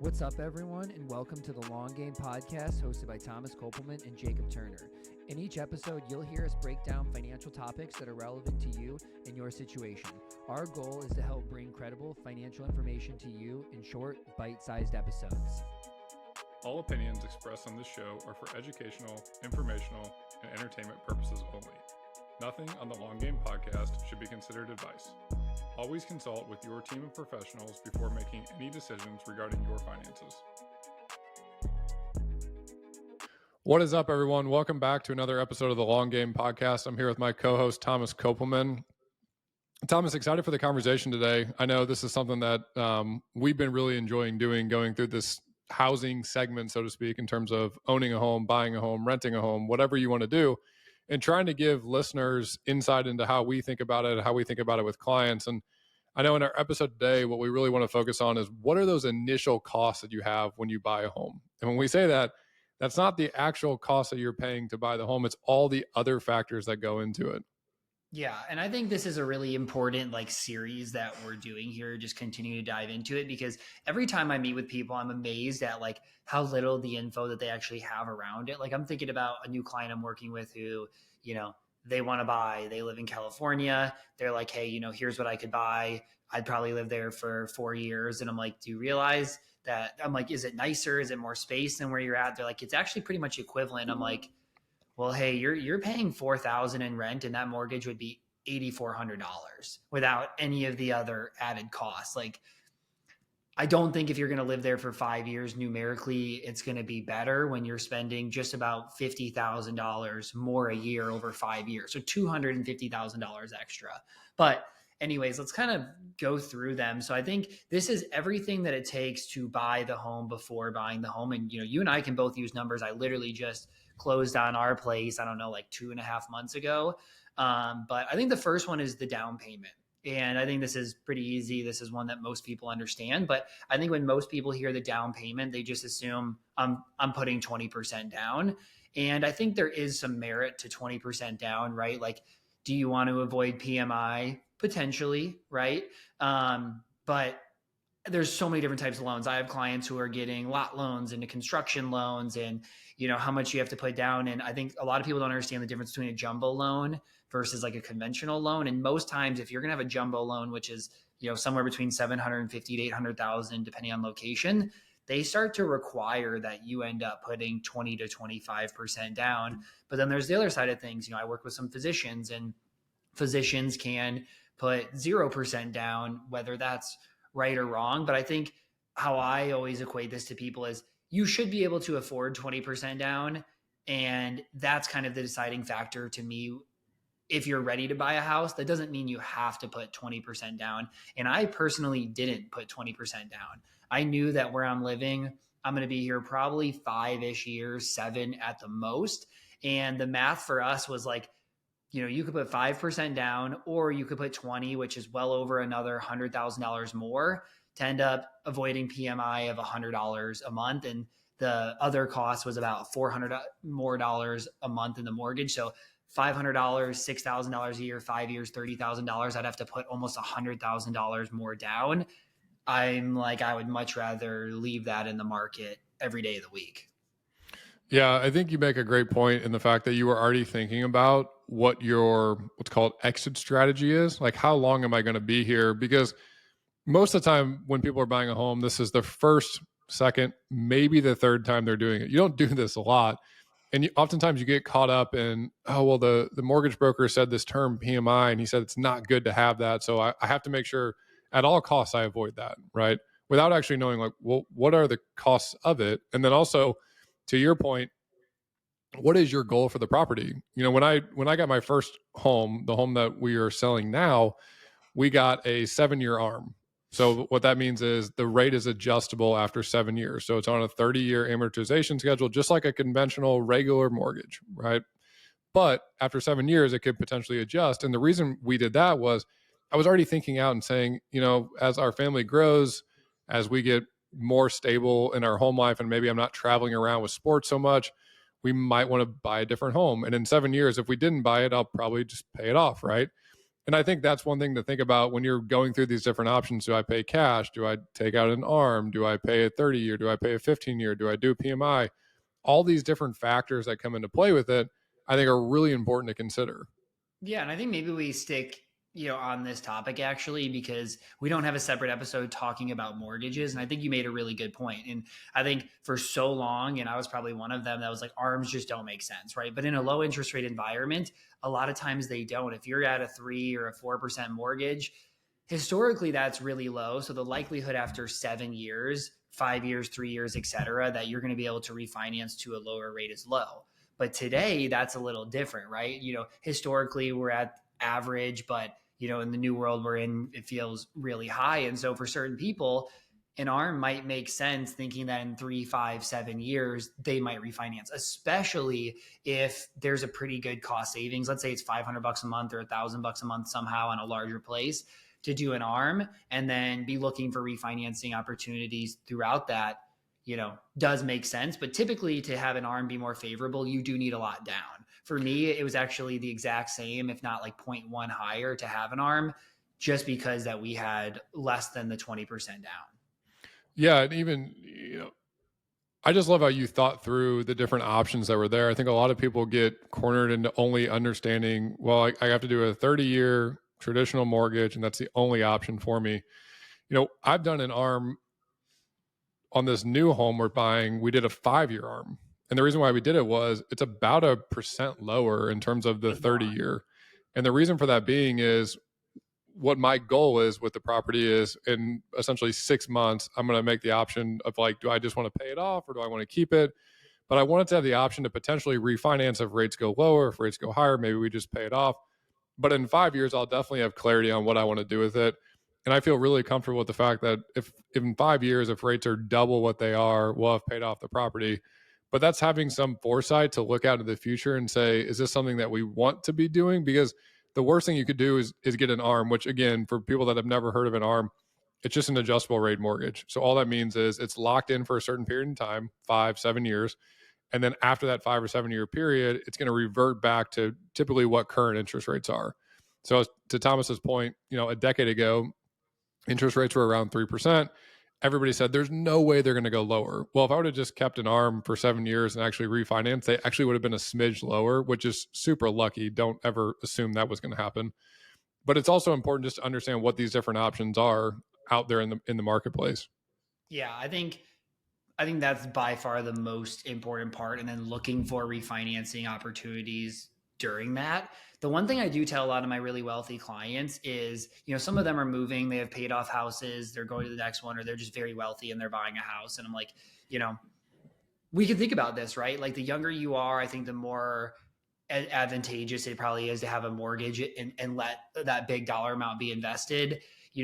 What's up, everyone, and welcome to the Long Game Podcast hosted by Thomas Kopelman and Jacob Turner. In each episode, you'll hear us break down financial topics that are relevant to you and your situation. Our goal is to help bring credible financial information to you in short, bite-sized episodes. All opinions expressed on this show are for educational, informational, and entertainment purposes only. Nothing on the Long Game Podcast should be considered advice. Always consult with your team of professionals before making any decisions regarding your finances. What is up, everyone? Welcome back to another episode of the Long Game Podcast. I'm here with my co-host, Thomas Kopelman. Thomas, excited for the conversation today. I know this is something that we've been really enjoying doing, going through this housing segment, so to speak, in terms of owning a home, buying a home, renting a home, whatever you want to do, and trying to give listeners insight into how we think about it, how we think about it with clients. And I know in our episode today, what we really want to focus on is what are those initial costs that you have when you buy a home? And when we say that, that's not the actual cost that you're paying to buy the home. It's all the other factors that go into it. Yeah. And I think this is a really important series that we're doing here. Just continue to dive into it, because every time I meet with people, I'm amazed at how little the info that they actually have around it. I'm thinking about a new client I'm working with who, they want to buy, they live in California. They're like, hey, here's what I could buy. I'd probably live there for 4 years. And I'm like, do you realize that? I'm like, is it nicer? Is it more space than where you're at? They're like, it's actually pretty much equivalent. I'm like, well, hey, you're paying $4,000 in rent, and that mortgage would be $8,400 without any of the other added costs. I don't think if you're going to live there for 5 years, numerically, it's going to be better when you're spending just about $50,000 more a year over 5 years. So $250,000 extra. But anyways, let's kind of go through them. So I think this is everything that it takes to buy the home before buying the home. And, you and I can both use numbers. I literally just closed on our place, I don't know, 2.5 months ago. But I think the first one is the down payment. And I think this is pretty easy. This is one that most people understand. But I think when most people hear the down payment, they just assume I'm putting 20% down. And I think there is some merit to 20% down, right? Do you want to avoid PMI? Potentially, right? But there's so many different types of loans. I have clients who are getting lot loans into construction loans, and how much you have to put down. And I think a lot of people don't understand the difference between a jumbo loan versus a conventional loan. And most times, if you're going to have a jumbo loan, which is somewhere between $750,000 to $800,000 depending on location, they start to require that you end up putting 20 to 25% down. But then there's the other side of things. I work with some physicians, and physicians can put 0% down, whether that's right or wrong. But I think how I always equate this to people is you should be able to afford 20% down. And that's kind of the deciding factor to me. If you're ready to buy a house, that doesn't mean you have to put 20% down. And I personally didn't put 20% down. I knew that where I'm living, I'm going to be here probably 5-ish years, 7 at the most. And the math for us was you could put 5% down, or you could put 20, which is well over another $100,000 more, to end up avoiding PMI of $100 a month. And the other cost was about $400 more a month in the mortgage. So $500, $6,000 a year, 5 years, $30,000. I'd have to put almost $100,000 more down. I'm I would much rather leave that in the market every day of the week. Yeah, I think you make a great point in the fact that you were already thinking about what your what's called exit strategy is. How long am I going to be here? Because most of the time when people are buying a home, this is the first, second, maybe the third time they're doing it. You don't do this a lot. And oftentimes you get caught up in, the mortgage broker said this term PMI, and he said it's not good to have that. So I have to make sure at all costs I avoid that, right? Without actually knowing what are the costs of it? And then also, to your point, what is your goal for the property? When I got my first home, the home that we are selling now, we got a 7-year ARM. So what that means is the rate is adjustable after 7 years. So it's on a 30-year amortization schedule, just like a conventional regular mortgage, right? But after 7 years, it could potentially adjust. And the reason we did that was I was already thinking out and saying, as our family grows, as we get more stable in our home life, and maybe I'm not traveling around with sports so much, we might want to buy a different home. And in 7 years, if we didn't buy it, I'll probably just pay it off, right? And I think that's one thing to think about when you're going through these different options. Do I pay cash? Do I take out an ARM? Do I pay a 30-year? Do I pay a 15-year? Do I do PMI? All these different factors that come into play with it, I think are really important to consider. Yeah, and I think maybe we stick, on this topic actually, because we don't have a separate episode talking about mortgages. And I think you made a really good point. And I think for so long, and I was probably one of them that was like, ARMs just don't make sense, right? But in a low interest rate environment, a lot of times they don't. If you're at a 3 or a 4% mortgage, historically that's really low. So the likelihood after 7 years, 5 years, 3 years, et cetera, that you're going to be able to refinance to a lower rate is low. But today that's a little different, right? Historically we're at average, but in the new world we're in, it feels really high. And so for certain people, an ARM might make sense, thinking that in 3, 5, 7 years, they might refinance, especially if there's a pretty good cost savings. Let's say it's $500 a month or $1,000 a month somehow on a larger place to do an ARM, and then be looking for refinancing opportunities throughout that, does make sense. But typically to have an ARM be more favorable, you do need a lot down. For me, it was actually the exact same, if not like 0.1 higher to have an ARM, just because that we had less than the 20% down. Yeah. And even, I just love how you thought through the different options that were there. I think a lot of people get cornered into only understanding, well, I have to do a 30-year traditional mortgage, and that's the only option for me. I've done an ARM on this new home we're buying. We did a 5-year ARM. And the reason why we did it was it's about 1% lower in terms of the 30-year. And the reason for that being is what my goal is with the property is in essentially 6 months, I'm going to make the option of like, do I just want to pay it off or do I want to keep it? But I wanted to have the option to potentially refinance if rates go lower, if rates go higher, maybe we just pay it off. But in 5 years, I'll definitely have clarity on what I want to do with it. And I feel really comfortable with the fact that if in 5 years, if rates are double what they are, we'll have paid off the property. But that's having some foresight to look out into the future and say, is this something that we want to be doing? Because the worst thing you could do is get an ARM, which again, for people that have never heard of an ARM, it's just an adjustable rate mortgage. So all that means is it's locked in for a certain period in time, 5, 7 years. And then after that 5 or 7 year period, it's going to revert back to typically what current interest rates are. So to Thomas's point, a decade ago, interest rates were around 3%. Everybody said there's no way they're going to go lower. Well, if I would have just kept an ARM for 7 years and actually refinanced, they actually would have been a smidge lower, which is super lucky. Don't ever assume that was going to happen. But it's also important just to understand what these different options are out there in the marketplace. Yeah, I think that's by far the most important part. And then looking for refinancing opportunities during that. The one thing I do tell a lot of my really wealthy clients is, some of them are moving, they have paid off houses, they're going to the next one, or they're just very wealthy and they're buying a house. And I'm like, we can think about this, right? Like the younger you are, I think the more advantageous it probably is to have a mortgage and let that big dollar amount be invested.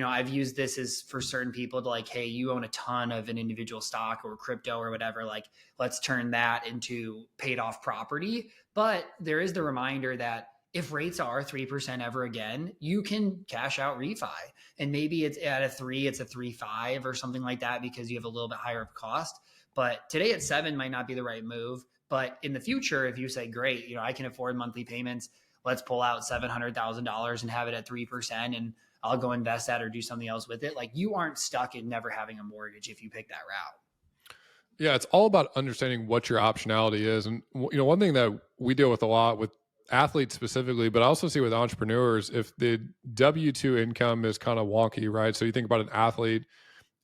I've used this as for certain people to like, hey, you own a ton of an individual stock or crypto or whatever, like let's turn that into paid off property. But there is the reminder that if rates are 3% ever again, you can cash out refi. And maybe it's at a 3, it's a 3.5 or something like that because you have a little bit higher of cost. But today at 7 might not be the right move. But in the future, if you say, great, I can afford monthly payments, let's pull out $700,000 and have it at 3%, and I'll go invest that or do something else with it. Like you aren't stuck in never having a mortgage if you pick that route. Yeah, it's all about understanding what your optionality is. And one thing that we deal with a lot with athletes specifically, but I also see with entrepreneurs, if the W-2 income is kind of wonky, right? So you think about an athlete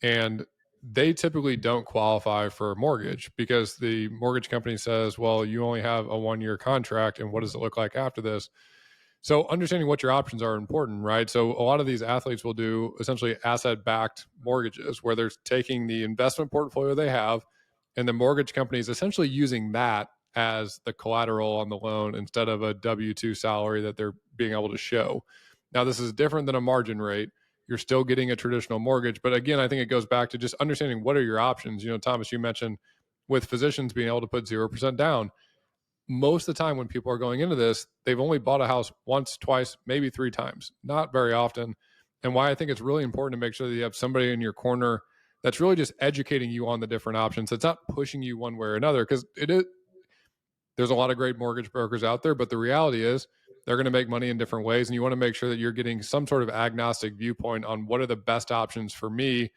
and they typically don't qualify for a mortgage because the mortgage company says, well, you only have a 1-year contract. And what does it look like after this? So understanding what your options are important, right? So a lot of these athletes will do essentially asset-backed mortgages where they're taking the investment portfolio they have and the mortgage company is essentially using that as the collateral on the loan instead of a W-2 salary that they're being able to show. Now, this is different than a margin rate. You're still getting a traditional mortgage. But again, I think it goes back to just understanding what are your options. Thomas, you mentioned with physicians being able to put 0% down. Most of the time when people are going into this, they've only bought a house once, twice, maybe 3 times, not very often. And why I think it's really important to make sure that you have somebody in your corner that's really just educating you on the different options. It's not pushing you one way or another because there's a lot of great mortgage brokers out there, but the reality is They're going to make money in different ways. And you want to make sure that you're getting some sort of agnostic viewpoint on what are the best options for me.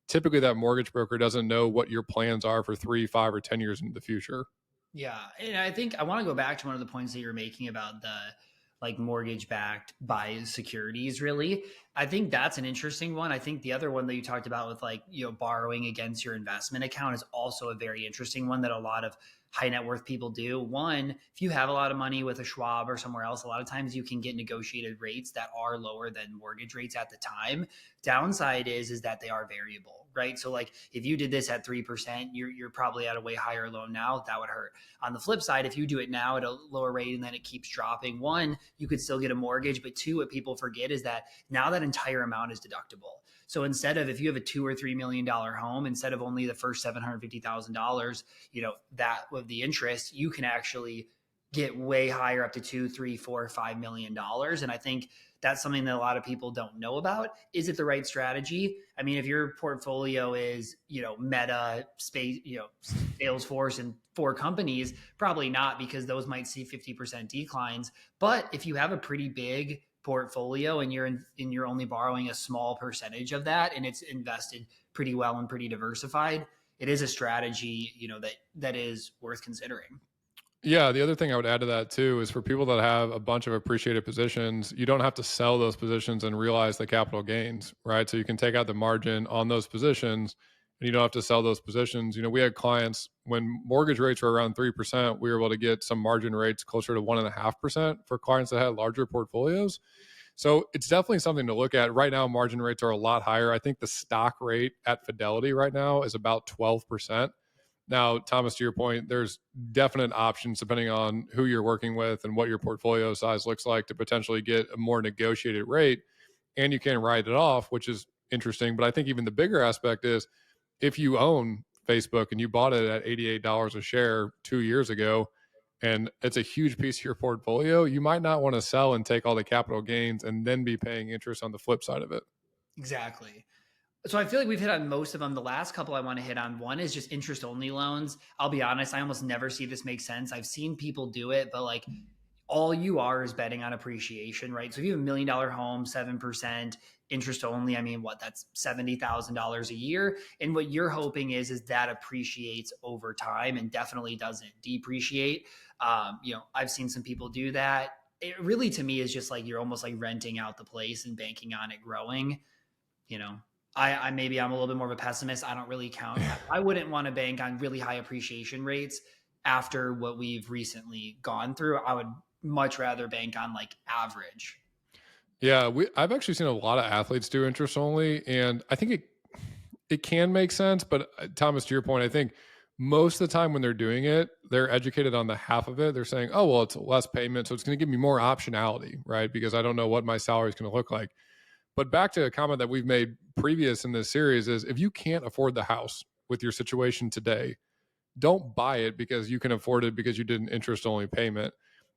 Typically that mortgage broker doesn't know what your plans are for 3, 5, or 10 years into the future. Yeah. And I think I want to go back to one of the points that you're making about the like mortgage backed by securities, really. I think that's an interesting one. I think the other one that you talked about with like, borrowing against your investment account is also a very interesting one that a lot of high net worth people do. One, if you have a lot of money with a Schwab or somewhere else, a lot of times you can get negotiated rates that are lower than mortgage rates at the time. Downside is that they are variable, right? So like if you did this at 3%, you're probably at a way higher loan now. That would hurt. On the flip side, if you do it now at a lower rate and then it keeps dropping, one, you could still get a mortgage, but two, what people forget is that now that entire amount is deductible. So instead of, if you have a $2 or $3 million home, instead of only the first $750,000, that with the interest, you can actually get way higher, up to $2, $3, $4, $5 million. And I think that's something that a lot of people don't know about. Is it the right strategy? I mean, if your portfolio is, Meta, space, Salesforce and 4 companies, probably not, because those might see 50% declines. But if you have a pretty big portfolio and you're only borrowing a small percentage of that, and it's invested pretty well and pretty diversified, it is a strategy, that is worth considering. Yeah, the other thing I would add to that too is for people that have a bunch of appreciated positions, you don't have to sell those positions and realize the capital gains, right? So you can take out the margin on those positions and you don't have to sell those positions. We had clients when mortgage rates were around 3%, we were able to get some margin rates closer to 1.5% for clients that had larger portfolios. So it's definitely something to look at. Right now, margin rates are a lot higher. I think the stock rate at Fidelity right now is about 12%. Now, Thomas, to your point, there's definite options depending on who you're working with and what your portfolio size looks like to potentially get a more negotiated rate, and you can write it off, which is interesting. But I think even the bigger aspect is if you own Facebook and you bought it at $88 a share 2 years ago, and it's a huge piece of your portfolio, you might not want to sell and take all the capital gains and then be paying interest on the flip side of it. Exactly. So I feel like we've hit on most of them. The last couple I want to hit on, one is just interest only loans. I'll be honest, I almost never see this make sense. I've seen people do it, but like all you are is betting on appreciation, right? So if you have $1 million home, 7% interest only, I mean, that's $70,000 a year. And what you're hoping is that appreciates over time and definitely doesn't depreciate. I've seen some people do that. It really, to me, is just like you're almost like renting out the place and banking on it growing. I'm a little bit more of a pessimist. I don't really count. I wouldn't want to bank on really high appreciation rates after what we've recently gone through. I would much rather bank on like average. Yeah, I've actually seen a lot of athletes do interest only, and I think it can make sense. But Thomas, to your point, I think most of the time when they're doing it, they're educated on the half of it. They're saying, oh, well, it's less payment, so it's going to give me more optionality, right? Because I don't know what my salary is going to look like. But back to a comment that we've made previous in this series is if you can't afford the house with your situation today, don't buy it because you can afford it because you did an interest only payment.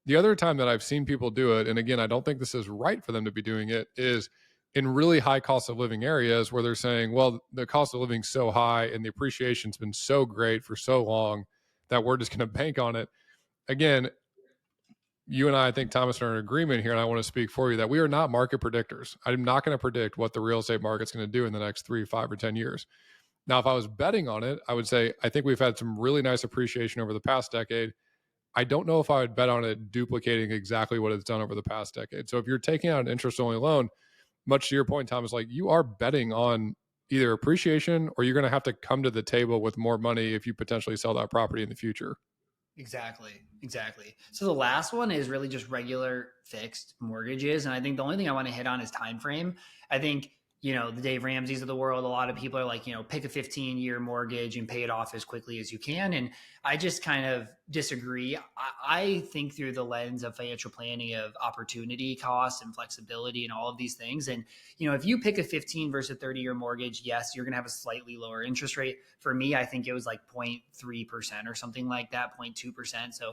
The other time that I've seen people do it, and again, I don't think this is right for them to be doing it, is in really high cost of living areas where they're saying, well, the cost of living is so high and the appreciation's been so great for so long that we're just going to bank on it. Again, you and I think, Thomas, are in agreement here, and I want to speak for you that we are not market predictors. I'm not going to predict what the real estate market's going to do in the next 3, 5, or 10 years. Now, if I was betting on it, I would say I think we've had some really nice appreciation over the past decade. I don't know if I would bet on it duplicating exactly what it's done over the past decade. So if you're taking out an interest-only loan, much to your point, Thomas, like you are betting on either appreciation or you're going to have to come to the table with more money if you potentially sell that property in the future. Exactly. So the last one is really just regular fixed mortgages. And I think the only thing I want to hit on is time frame. I think, the Dave Ramseys of the world, a lot of people are like, pick a 15-year mortgage and pay it off as quickly as you can. And I just kind of disagree. I think through the lens of financial planning of opportunity cost and flexibility and all of these things. And, if you pick a 15 versus 30-year mortgage, yes, you're going to have a slightly lower interest rate. For me, I think it was like 0.3% or something like that, 0.2%. So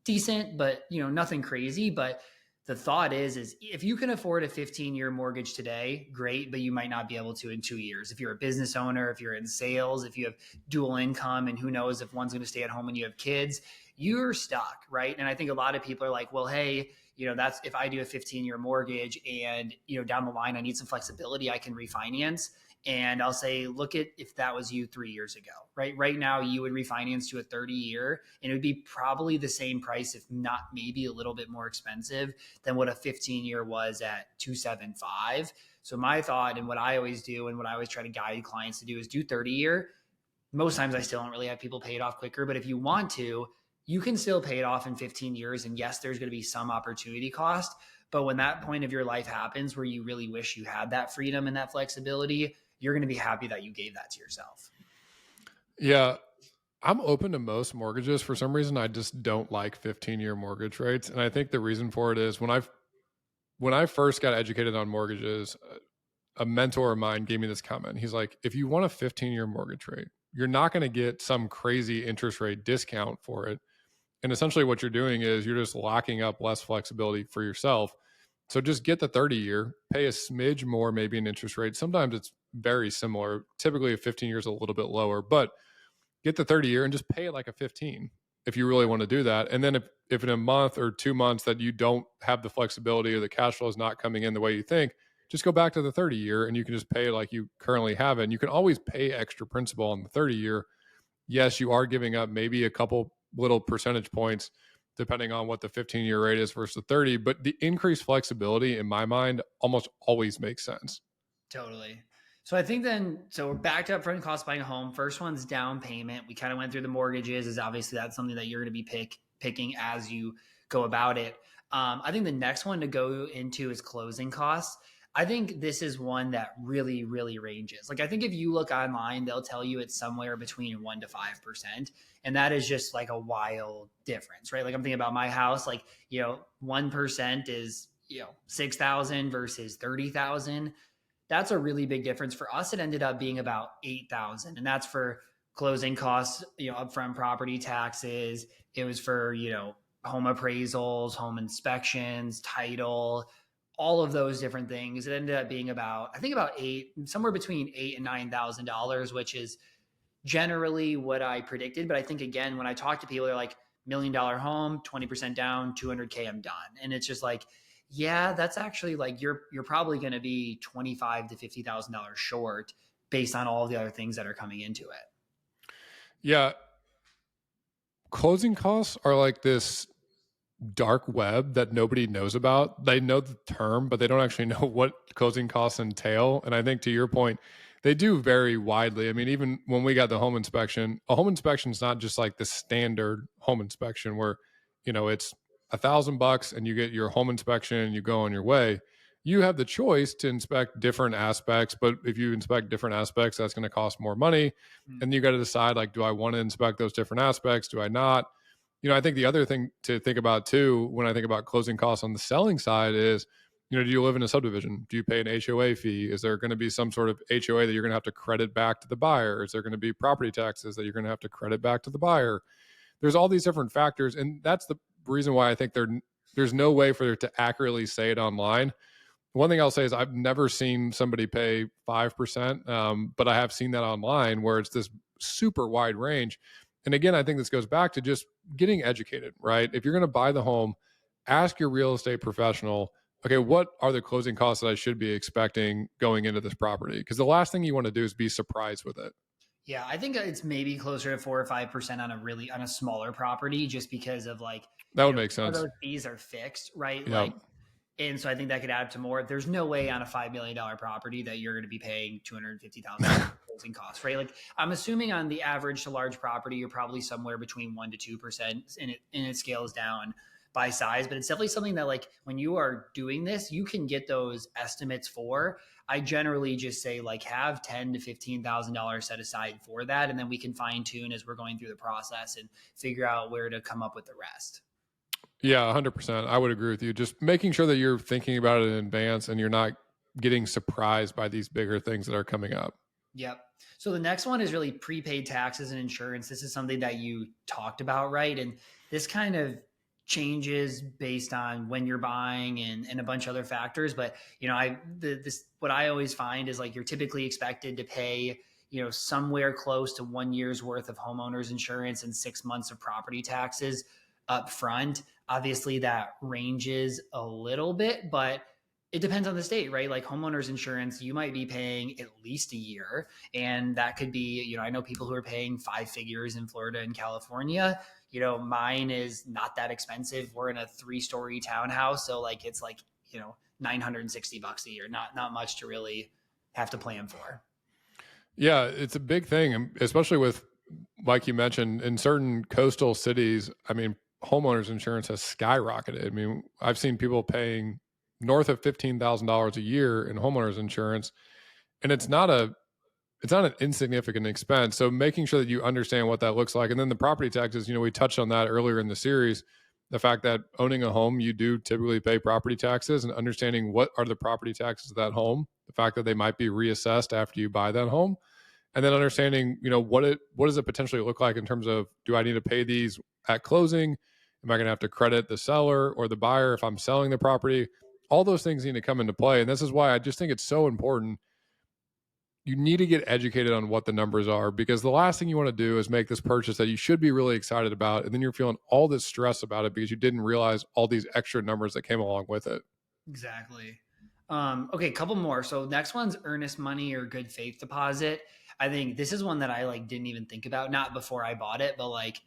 decent, but, nothing crazy. But the thought is if you can afford a 15-year mortgage today, great, but you might not be able to in 2 years. If you're a business owner, if you're in sales, if you have dual income, and who knows if one's going to stay at home when you have kids, you're stuck, right? And I think a lot of people are like, well, hey, that's if I do a 15-year mortgage and, down the line, I need some flexibility, I can refinance. And I'll say, look at if that was you 3 years ago, right? Right now, you would refinance to a 30-year, and it would be probably the same price, if not maybe a little bit more expensive than what a 15-year was at 275. So my thought, and what I always do, and what I always try to guide clients to do, is do 30-year. Most times I still don't really have people pay it off quicker, but if you want to, you can still pay it off in 15 years. And yes, there's going to be some opportunity cost, but when that point of your life happens where you really wish you had that freedom and that flexibility, you're going to be happy that you gave that to yourself. Yeah. I'm open to most mortgages. For some reason, I just don't like 15-year mortgage rates. And I think the reason for it is when I first got educated on mortgages, a mentor of mine gave me this comment. He's like, if you want a 15-year mortgage rate, you're not going to get some crazy interest rate discount for it. And essentially what you're doing is you're just locking up less flexibility for yourself. So just get the 30-year, pay a smidge more, maybe an interest rate. Sometimes it's very similar. Typically a 15 years a little bit lower, but get the 30-year and just pay it like a 15 if you really want to do that. And then if in a month or 2 months that you don't have the flexibility or the cash flow is not coming in the way you think, just go back to the 30-year and you can just pay like you currently have it. And you can always pay extra principal on the 30-year. Yes, you are giving up maybe a couple little percentage points depending on what the 15-year rate is versus the 30, but the increased flexibility in my mind almost always makes sense. Totally. So I think so we're back to upfront cost buying a home. First one's down payment. We kind of went through the mortgages, is obviously that's something that you're going to be picking as you go about it. I think the next one to go into is closing costs. I think this is one that really, really ranges. Like, I think if you look online, they'll tell you it's somewhere between 1% to 5%. And that is just like a wild difference, right? Like, I'm thinking about my house, like, 1% is, 6,000 versus 30,000. That's a really big difference. For us, it ended up being about 8,000. And that's for closing costs, upfront property taxes. It was for, home appraisals, home inspections, title, all of those different things. It ended up being about somewhere between $8,000 and $9,000, which is generally what I predicted. But I think, again, when I talk to people, they're like, $1 million home, 20% down, 200K, I'm done. And it's just like, yeah, that's actually like, you're probably going to be $25,000 to $50,000 short based on all the other things that are coming into it. Yeah. Closing costs are like this dark web that nobody knows about. They know the term, but they don't actually know what closing costs entail. And I think, to your point, they do vary widely. I mean, even when we got the home inspection, a home inspection is not just like the standard home inspection where, it's $1,000 and you get your home inspection and you go on your way. You have the choice to inspect different aspects, but if you inspect different aspects, that's going to cost more money. And you got to decide, like, do I want to inspect those different aspects? Do I not? I think the other thing to think about too, when I think about closing costs on the selling side is, do you live in a subdivision? Do you pay an HOA fee? Is there going to be some sort of HOA that you're going to have to credit back to the buyer? Is there going to be property taxes that you're going to have to credit back to the buyer? There's all these different factors. And that's the reason why I think there's no way for it to accurately say it online. One thing I'll say is I've never seen somebody pay 5%, but I have seen that online where it's this super wide range. And again, I think this goes back to just getting educated, right? If you're going to buy the home, ask your real estate professional, okay, what are the closing costs that I should be expecting going into this property? Because the last thing you want to do is be surprised with it. Yeah, I think it's maybe closer to 4 or 5% on a smaller property, just because of like, that would make sense. Those fees are fixed, right? Yep. Like, and so I think that could add up to more. There's no way on a $5 million property that you're going to be paying $250,000 closing costs, right? Like, I'm assuming on the average to large property, you're probably somewhere between 1% to 2%, and it scales down by size. But it's definitely something that, like, when you are doing this, you can get those estimates for. I generally just say, like, have $10,000 to $15,000 set aside for that, and then we can fine tune as we're going through the process and figure out where to come up with the rest. Yeah, 100%. I would agree with you. Just making sure that you're thinking about it in advance and you're not getting surprised by these bigger things that are coming up. Yep. So the next one is really prepaid taxes and insurance. This is something that you talked about, right? And this kind of changes based on when you're buying and a bunch of other factors. But, what I always find is, like, you're typically expected to pay, somewhere close to 1 year's worth of homeowners insurance and 6 months of property taxes up front. Obviously, that ranges a little bit, but it depends on the state, right? Like homeowners insurance, you might be paying at least a year. And that could be, I know people who are paying 5 figures in Florida and California. Mine is not that expensive. We're in a 3-story townhouse. So like, it's like, $960 a year, not much to really have to plan for. Yeah, it's a big thing, especially with, like you mentioned, in certain coastal cities. I mean, homeowners insurance has skyrocketed. I mean, I've seen people paying north of $15,000 a year in homeowners insurance, and it's not an insignificant expense. So making sure that you understand what that looks like, and then the property taxes. We touched on that earlier in the series. The fact that owning a home, you do typically pay property taxes, and understanding what are the property taxes of that home, the fact that they might be reassessed after you buy that home, and then understanding, what does it potentially look like in terms of, do I need to pay these at closing? Am I going to have to credit the seller or the buyer if I'm selling the property? All those things need to come into play. And this is why I just think it's so important. You need to get educated on what the numbers are, because the last thing you want to do is make this purchase that you should be really excited about, and then you're feeling all this stress about it because you didn't realize all these extra numbers that came along with it. Exactly. Okay, a couple more. So next one's earnest money or good faith deposit. I think this is one that I didn't even think about, not before I bought it, but like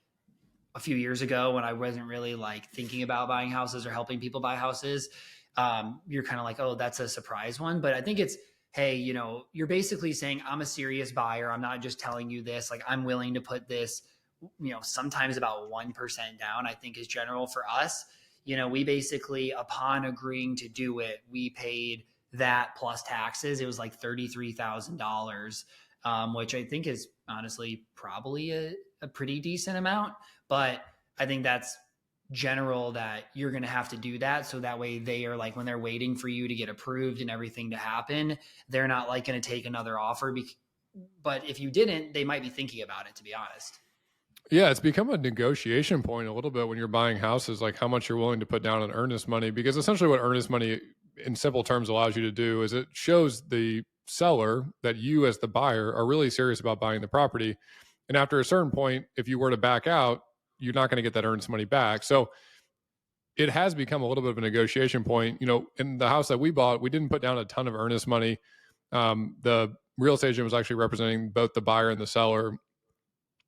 a few years ago when I wasn't really thinking about buying houses or helping people buy houses. You're kind of like, oh, that's a surprise one. But I think it's, hey, you're basically saying, I'm a serious buyer. I'm not just telling you this. Like, I'm willing to put this, sometimes about 1% down, I think is general for us. We basically, upon agreeing to do it, we paid that plus taxes. It was like $33,000, which I think is honestly probably a pretty decent amount. But I think that's general, that you're going to have to do that. So that way they are when they're waiting for you to get approved and everything to happen, they're not going to take another offer. But if you didn't, they might be thinking about it, to be honest. Yeah, it's become a negotiation point a little bit when you're buying houses, like how much you're willing to put down in earnest money, because essentially what earnest money in simple terms allows you to do is it shows the seller that you as the buyer are really serious about buying the property. And after a certain point, if you were to back out, you're not going to get that earnest money back. So it has become a little bit of a negotiation point. In the house that we bought, we didn't put down a ton of earnest money. The real estate agent was actually representing both the buyer and the seller.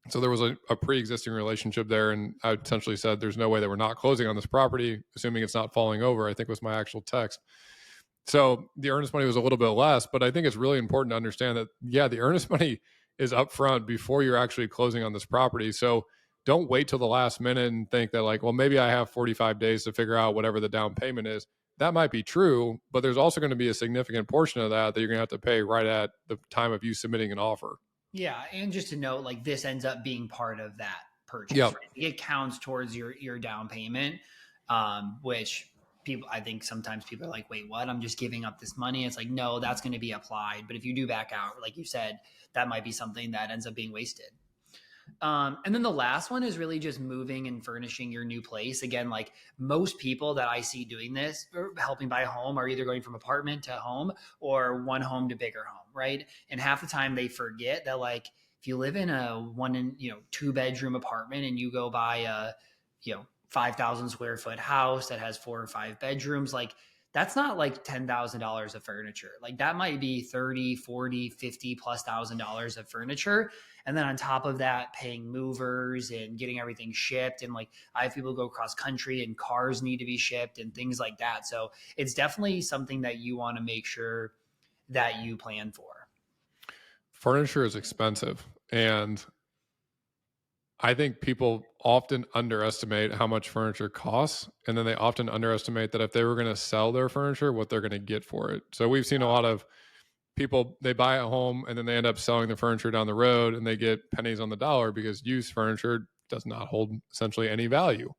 So there was a pre-existing relationship there. And I essentially said, there's no way that we're not closing on this property, assuming it's not falling over, I think was my actual text. So the earnest money was a little bit less, but I think it's really important to understand that, yeah, the earnest money is upfront before you're actually closing on this property. So don't wait till the last minute and think that well, maybe I have 45 days to figure out whatever the down payment is. That might be true, but there's also going to be a significant portion of that you're going to have to pay right at the time of you submitting an offer. Yeah. And just to note, this ends up being part of that purchase. Yep. Right? It counts towards your down payment, which I think sometimes people are like, wait, what? I'm just giving up this money. It's like, no, that's going to be applied. But if you do back out, like you said, that might be something that ends up being wasted. And then the last one is really just moving and furnishing your new place. Again, most people that I see doing this or helping buy a home are either going from apartment to home or one home to bigger home, right? And half the time they forget that if you live in a 2-bedroom apartment and you go buy a 5,000 square foot house that has 4 or 5 bedrooms, that's not $10,000 of furniture. That might be 30, 40, 50 plus $1,000 of furniture. And then on top of that, paying movers and getting everything shipped. And I have people go cross country and cars need to be shipped and things like that. So it's definitely something that you want to make sure that you plan for. Furniture is expensive. And I think people often underestimate how much furniture costs. And then they often underestimate that if they were going to sell their furniture, what they're going to get for it. So we've seen a lot of people, they buy a home and then they end up selling the furniture down the road and they get pennies on the dollar because used furniture does not hold essentially any value.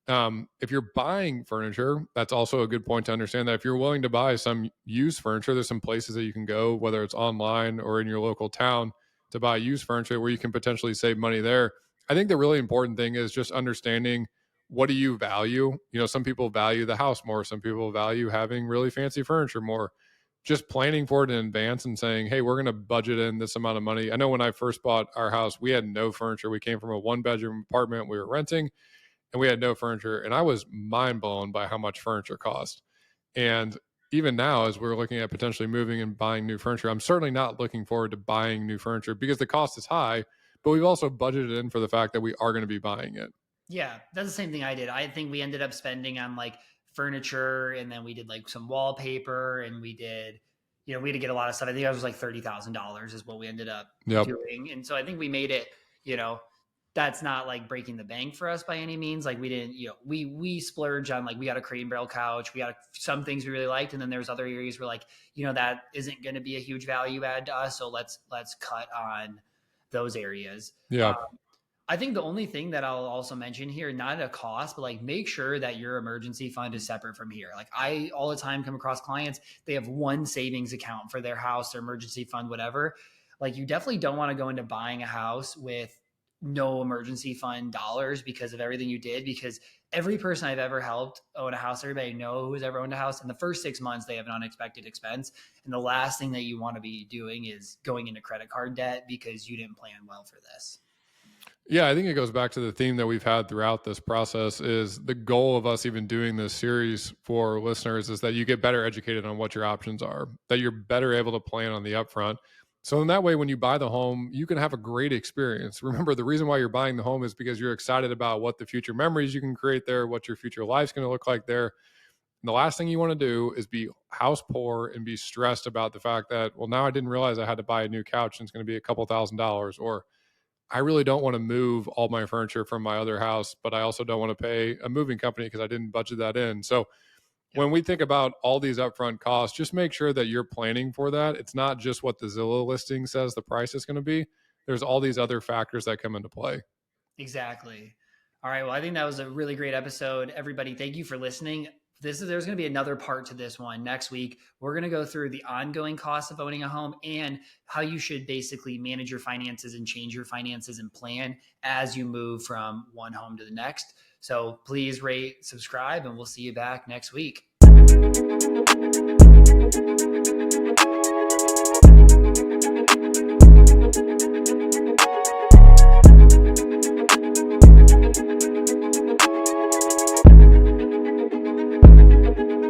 If you're buying furniture, that's also a good point to understand that if you're willing to buy some used furniture, there's some places that you can go, whether it's online or in your local town, to buy used furniture where you can potentially save money there. I think the really important thing is just understanding, what do you value? Some people value the house more. Some people value having really fancy furniture more. Just planning for it in advance and saying, hey, we're going to budget in this amount of money. I know when I first bought our house, we had no furniture. We came from a 1-bedroom apartment we were renting. and we had no furniture. And I was mind blown by how much furniture cost. And even now, as we're looking at potentially moving and buying new furniture, I'm certainly not looking forward to buying new furniture because the cost is high, but we've also budgeted in for the fact that we are going to be buying it. Yeah, that's the same thing I did. I think we ended up spending on like furniture, and then we did like some wallpaper, and we did, we had to get a lot of stuff. I think it was like $30,000 is what we ended up doing. And so I think we made it, that's not like breaking the bank for us by any means. Like we didn't, we splurge on, like, we got a crate and barrel couch. We got some things we really liked. And then there's other areas where, like, that isn't going to be a huge value add to us. So let's cut on those areas. Yeah. I think the only thing that I'll also mention here, not at a cost, but like make sure that your emergency fund is separate from here. Like I all the time come across clients, they have one savings account for their house, their emergency fund, whatever. Like you definitely don't want to go into buying a house with no emergency fund dollars because of everything you did, because every person I've ever helped own a house, everybody I know who's ever owned a house, in the first 6 months, they have an unexpected expense. And the last thing that you want to be doing is going into credit card debt because you didn't plan well for this. Yeah, I think it goes back to the theme that we've had throughout this process. Is the goal of us even doing this series for listeners is that you get better educated on what your options are, that you're better able to plan on the upfront. So in that way, when you buy the home, you can have a great experience. Remember, the reason why you're buying the home is because you're excited about what the future memories you can create there, what your future life's going to look like there. And the last thing you want to do is be house poor and be stressed about the fact that, well, now I didn't realize I had to buy a new couch and it's going to be a couple $1,000s, or I really don't want to move all my furniture from my other house, but I also don't want to pay a moving company because I didn't budget that in. So when we think about all these upfront costs, just make sure that you're planning for that. It's not just what the Zillow listing says the price is going to be. There's all these other factors that come into play. Exactly. All right. Well, I think that was a really great episode. Everybody, thank you for listening. There's going to be another part to this one next week. We're going to go through the ongoing costs of owning a home and how you should basically manage your finances and change your finances and plan as you move from one home to the next. So please rate, subscribe, and we'll see you back next week.